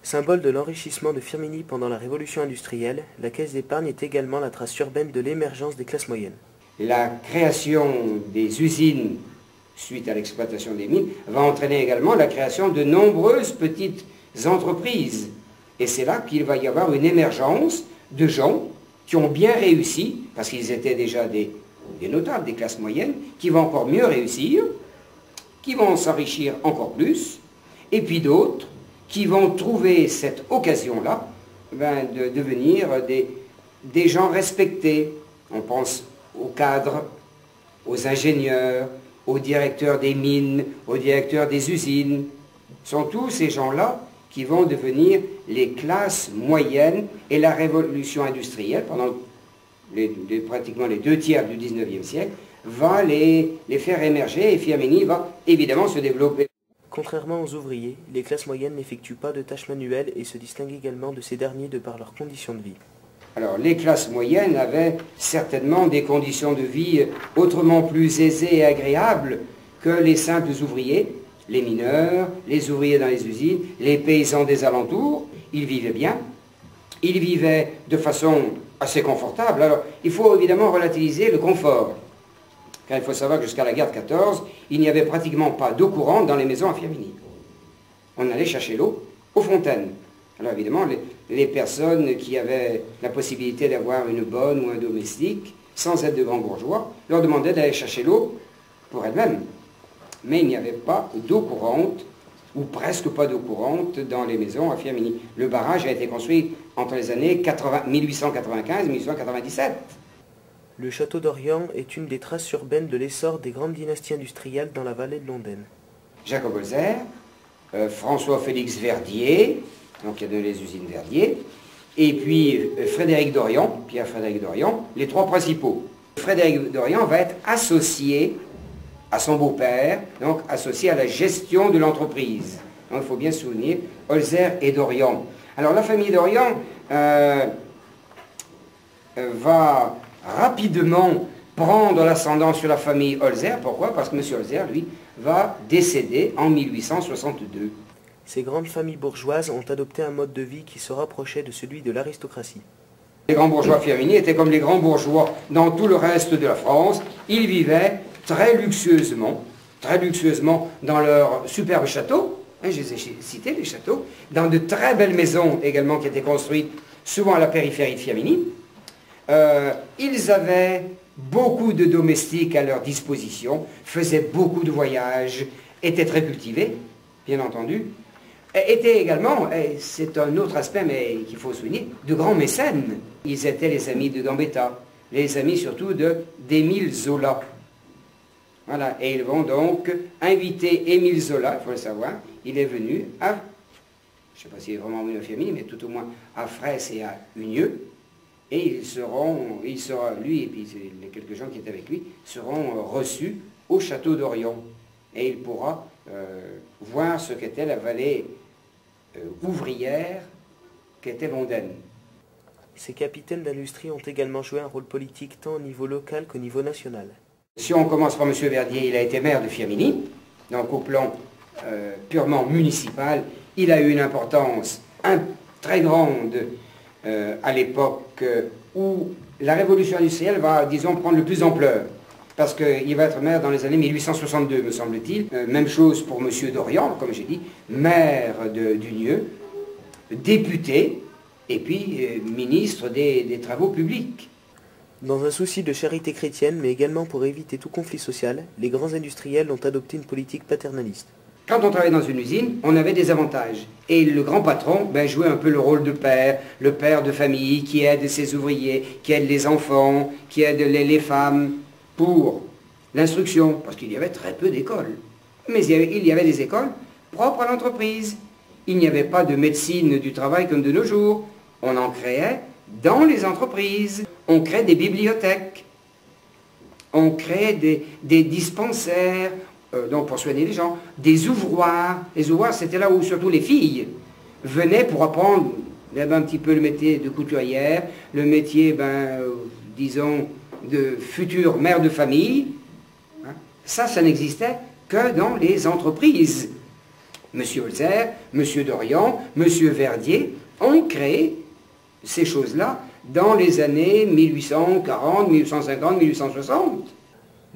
Symbole de l'enrichissement de Firminy pendant la révolution industrielle, la caisse d'épargne est également la trace urbaine de l'émergence des classes moyennes. La création des usines suite à l'exploitation des mines va entraîner également la création de nombreuses petites entreprises. Et c'est là qu'il va y avoir une émergence de gens qui ont bien réussi, parce qu'ils étaient déjà des notables, des classes moyennes, qui vont encore mieux réussir, qui vont s'enrichir encore plus, et puis d'autres qui vont trouver cette occasion-là de devenir des gens respectés. On pense aux cadres, aux ingénieurs, aux directeurs des mines, aux directeurs des usines. Ce sont tous ces gens-là qui vont devenir les classes moyennes, et la révolution industrielle, pendant pratiquement les 2/3 du 19e siècle, va les faire émerger, et Firminy va évidemment se développer. Contrairement aux ouvriers, les classes moyennes n'effectuent pas de tâches manuelles et se distinguent également de ces derniers de par leurs conditions de vie. Alors, les classes moyennes avaient certainement des conditions de vie autrement plus aisées et agréables que les simples ouvriers, les mineurs, les ouvriers dans les usines, les paysans des alentours. Ils vivaient bien, ils vivaient de façon assez confortable. Alors, il faut évidemment relativiser le confort, car il faut savoir que jusqu'à la guerre de 14, il n'y avait pratiquement pas d'eau courante dans les maisons à Firminy. On allait chercher l'eau aux fontaines. Alors évidemment, les personnes qui avaient la possibilité d'avoir une bonne ou un domestique, sans être de grands bourgeois, leur demandaient d'aller chercher l'eau pour elles-mêmes. Mais il n'y avait pas d'eau courante, ou presque pas d'eau courante, dans les maisons à Firminy. Le barrage a été construit entre les années 1895 et 1897. Le château d'Orient est une des traces urbaines de l'essor des grandes dynasties industrielles dans la vallée de l'Ondaine. Jacob Holzer, François-Félix Verdier, donc il y a les usines Verdier, et puis Frédéric Dorion, Pierre-Frédéric Dorion, les trois principaux. Frédéric Dorion va être associé à son beau-père, donc associé à la gestion de l'entreprise. Donc il faut bien se souvenir, Holzer et Dorion. Alors la famille Dorion va rapidement prendre l'ascendant sur la famille Holzer. Pourquoi? Parce que M. Holzer, lui, va décéder en 1862. Ces grandes familles bourgeoises ont adopté un mode de vie qui se rapprochait de celui de l'aristocratie. Les grands bourgeois Firminy étaient comme les grands bourgeois dans tout le reste de la France. Ils vivaient très luxueusement dans leur superbe château. Je les ai cités, les châteaux, dans de très belles maisons également qui étaient construites souvent à la périphérie de Firminy. Ils avaient beaucoup de domestiques à leur disposition, faisaient beaucoup de voyages, étaient très cultivés, bien entendu, étaient également, et c'est un autre aspect mais qu'il faut souligner, de grands mécènes. Ils étaient les amis de Gambetta, les amis surtout d'Émile Zola. Voilà, et ils vont donc inviter Émile Zola, il faut le savoir, il est venu à, je ne sais pas s'il est vraiment venu à Firminy, mais tout au moins à Fraisse et à Unieux. Et il sera, lui et puis les quelques gens qui étaient avec lui, seront reçus au château d'Orient. Et il pourra voir ce qu'était la vallée ouvrière qu'était l'Ondaine. Ces capitaines d'industrie ont également joué un rôle politique tant au niveau local qu'au niveau national. Si on commence par M. Verdier, il a été maire de Firminy, donc au plan purement municipal, il a eu une importance très grande à l'époque où la révolution industrielle va, disons, prendre le plus d'ampleur. Parce qu'il va être maire dans les années 1862, me semble-t-il. Même chose pour M. Dorion, comme j'ai dit, maire d'Unieux, député, et puis ministre des Travaux publics. Dans un souci de charité chrétienne, mais également pour éviter tout conflit social, les grands industriels ont adopté une politique paternaliste. Quand on travaillait dans une usine, on avait des avantages. Et le grand patron jouait un peu le rôle de père, le père de famille qui aide ses ouvriers, qui aide les enfants, qui aide les femmes pour l'instruction, parce qu'il y avait très peu d'écoles. Mais il y avait des écoles propres à l'entreprise. Il n'y avait pas de médecine du travail comme de nos jours. On en créait dans les entreprises. On crée des bibliothèques. On crée des dispensaires, donc pour soigner les gens, des ouvroirs. Les ouvroirs, c'était là où surtout les filles venaient pour apprendre un petit peu le métier de couturière, le métier, disons, de future mère de famille. Ça n'existait que dans les entreprises. M. Holzer, M. Dorian, M. Verdier ont créé ces choses-là dans les années 1840, 1850, 1860.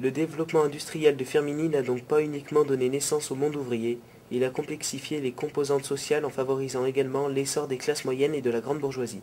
Le développement industriel de Firminy n'a donc pas uniquement donné naissance au monde ouvrier, il a complexifié les composantes sociales en favorisant également l'essor des classes moyennes et de la grande bourgeoisie.